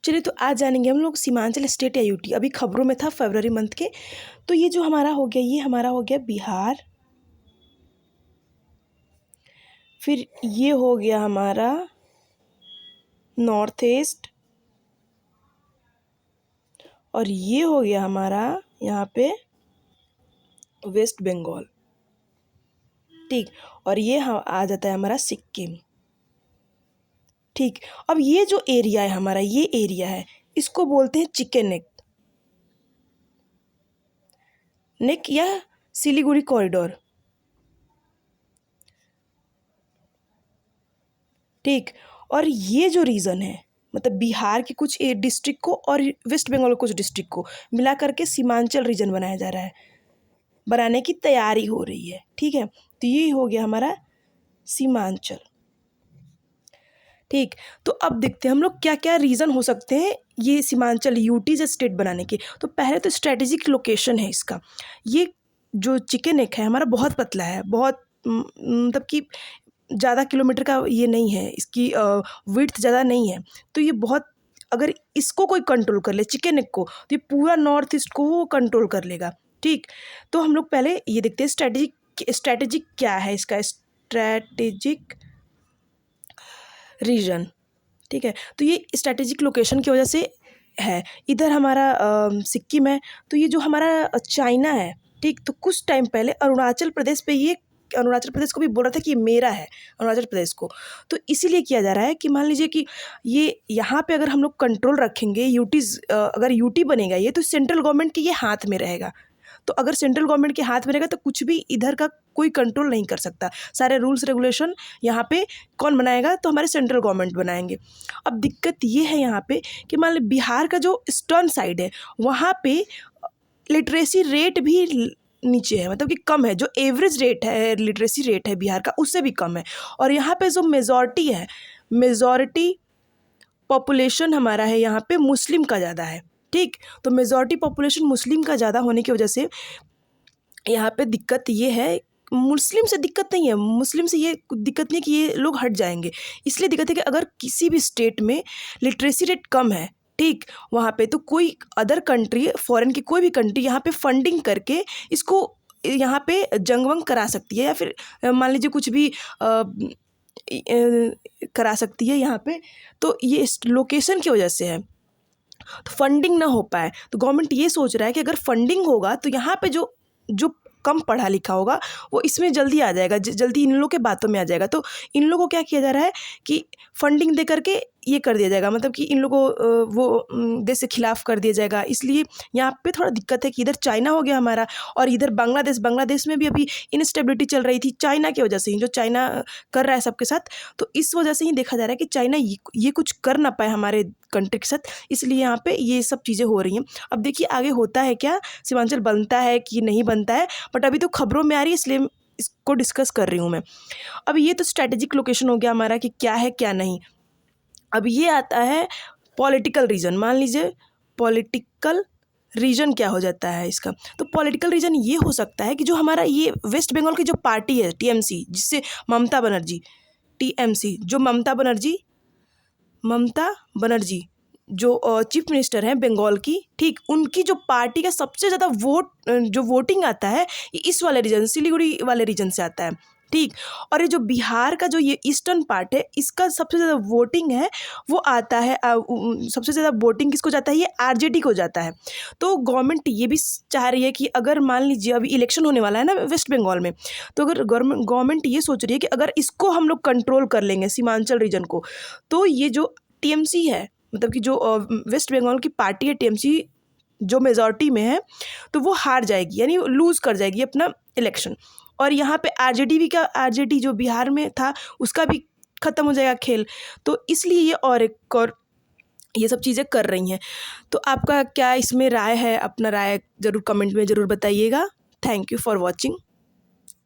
चलिए तो आज जानेंगे हम लोग सीमांचल स्टेट या यूटी। अभी खबरों में था फरवरी मंथ के। तो ये जो हमारा हो गया, ये हमारा हो गया बिहार, फिर ये हो गया हमारा नॉर्थ ईस्ट, और ये हो गया हमारा यहाँ पे वेस्ट बंगाल, ठीक। और ये आ जाता है हमारा सिक्किम, ठीक। अब ये जो एरिया है हमारा, ये एरिया है, इसको बोलते हैं चिकन नेक या सिलीगुड़ी कॉरिडोर, ठीक। और ये जो रीजन है, मतलब बिहार के कुछ डिस्ट्रिक्ट को और वेस्ट बंगाल के कुछ डिस्ट्रिक्ट को मिला करके सीमांचल रीजन बनाया जा रहा है, बनाने की तैयारी हो रही है, ठीक है। तो ये हो गया हमारा सीमांचल, ठीक। तो अब देखते हैं हम लोग क्या क्या रीज़न हो सकते हैं ये सीमांचल यूटी से स्टेट बनाने के। तो पहले तो स्ट्रेटेजिक लोकेशन है इसका। ये जो चिकन नेक है हमारा बहुत पतला है, बहुत मतलब कि ज़्यादा किलोमीटर का ये नहीं है, इसकी विड्थ ज़्यादा नहीं है। तो ये बहुत, अगर इसको कोई कंट्रोल कर ले चिकन नेक को, तो ये पूरा नॉर्थ ईस्ट को वो कंट्रोल कर लेगा, ठीक। तो हम लोग पहले ये देखते हैं स्ट्रेटेजिक क्या है इसका, स्ट्रेटेजिक रीजन, ठीक है। तो ये स्ट्रेटेजिक लोकेशन की वजह से है। इधर हमारा सिक्किम है, तो ये जो हमारा चाइना है, ठीक। तो कुछ टाइम पहले अरुणाचल प्रदेश पे, ये अरुणाचल प्रदेश को भी बोल रहा था कि ये मेरा है, अरुणाचल प्रदेश को। तो इसीलिए किया जा रहा है कि मान लीजिए कि ये यहाँ पे अगर हम लोग कंट्रोल रखेंगे, अगर यूटी बनेगा ये, तो सेंट्रल गवर्नमेंट के ये हाथ में रहेगा। तो अगर सेंट्रल गवर्नमेंट के हाथ में रहेगा तो कुछ भी इधर का कोई कंट्रोल नहीं कर सकता। सारे रूल्स रेगुलेशन यहाँ पे कौन बनाएगा, तो हमारे सेंट्रल गवर्नमेंट बनाएंगे। अब दिक्कत ये है यहाँ पे कि मान ली बिहार का जो ईस्टर्न साइड है, वहाँ पे लिटरेसी रेट भी नीचे है, मतलब कि कम है। जो एवरेज रेट है, लिटरेसी रेट है बिहार का, उससे भी कम है। और यहाँ पे जो मेजॉरिटी है, मेजॉरिटी पॉपुलेशन हमारा है यहाँ पे मुस्लिम का ज़्यादा है, ठीक। तो मेजॉरिटी पॉपुलेशन मुस्लिम का ज़्यादा होने की वजह से यहाँ पे दिक्कत ये है, मुस्लिम से दिक्कत नहीं है, मुस्लिम से ये दिक्कत नहीं है कि ये लोग हट जाएंगे। इसलिए दिक्कत है कि अगर किसी भी स्टेट में लिटरेसी रेट कम है, ठीक, वहाँ पे तो कोई अदर कंट्री, फॉरेन की कोई भी कंट्री यहाँ पे फंडिंग करके इसको यहाँ पे जंग वंग करा सकती है, या फिर मान लीजिए कुछ भी करा सकती है यहाँ पे। तो ये इस लोकेशन की वजह से है, तो फंडिंग ना हो पाए। तो गवर्नमेंट ये सोच रहा है कि अगर फंडिंग होगा तो यहाँ पे जो जो कम पढ़ा लिखा होगा वो इसमें जल्दी आ जाएगा, जल्दी इन लोगों के बातों में आ जाएगा। तो इन लोगों को क्या किया जा रहा है कि फंडिंग दे करके ये कर दिया जाएगा, मतलब कि इन लोगों को वो देश से खिलाफ कर दिया जाएगा। इसलिए यहाँ पे थोड़ा दिक्कत है कि इधर चाइना हो गया हमारा, और इधर बांग्लादेश में भी अभी इनस्टेबिलिटी चल रही थी चाइना की वजह से ही, जो चाइना कर रहा है सबके साथ। तो इस वजह से ही देखा जा रहा है कि चाइना ये कुछ कर ना पाए हमारे कंट्री के साथ, इसलिए यहाँ पे ये सब चीज़ें हो रही हैं। अब देखिए आगे होता है क्या, सीमांचल बनता है कि नहीं बनता है, बट अभी तो खबरों में आ रही है, इसलिए इसको डिस्कस कर रही हूँ मैं। अब ये तो स्ट्रेटेजिक लोकेशन हो गया हमारा कि क्या है क्या नहीं। अब ये आता है पॉलिटिकल रीजन। मान लीजिए पॉलिटिकल रीजन क्या हो जाता है इसका। तो पॉलिटिकल रीजन ये हो सकता है कि जो हमारा ये वेस्ट बंगाल की जो पार्टी है टीएमसी, जिससे ममता बनर्जी, टीएमसी जो ममता बनर्जी जो चीफ मिनिस्टर हैं बंगाल की, ठीक, उनकी जो पार्टी का सबसे ज़्यादा जो वोटिंग आता है ये इस वाले रीजन, सिलीगुड़ी वाले रीजन से आता है, ठीक। और ये जो बिहार का जो ये ईस्टर्न पार्ट है, इसका सबसे ज़्यादा वोटिंग है वो आता है, सबसे ज़्यादा वोटिंग किसको जाता है, ये आरजेडी को जाता है। तो गवर्नमेंट ये भी चाह रही है कि अगर मान लीजिए अभी इलेक्शन होने वाला है ना वेस्ट बंगाल में, तो अगर गवर्नमेंट ये सोच रही है कि अगर इसको हम लोग कंट्रोल कर लेंगे सीमांचल रीजन को, तो ये जो टीएमसी है, मतलब कि जो वेस्ट बंगाल की पार्टी है टीएमसी, जो मेजॉरिटी में है, तो वो हार जाएगी, यानी लूज़ कर जाएगी अपना इलेक्शन। और यहाँ पे आरजेडी जो बिहार में था उसका भी ख़त्म हो जाएगा खेल। तो इसलिए ये और एक और ये सब चीज़ें कर रही हैं। तो आपका क्या इसमें राय है, अपना राय ज़रूर कमेंट में ज़रूर बताइएगा। Thank you for watching.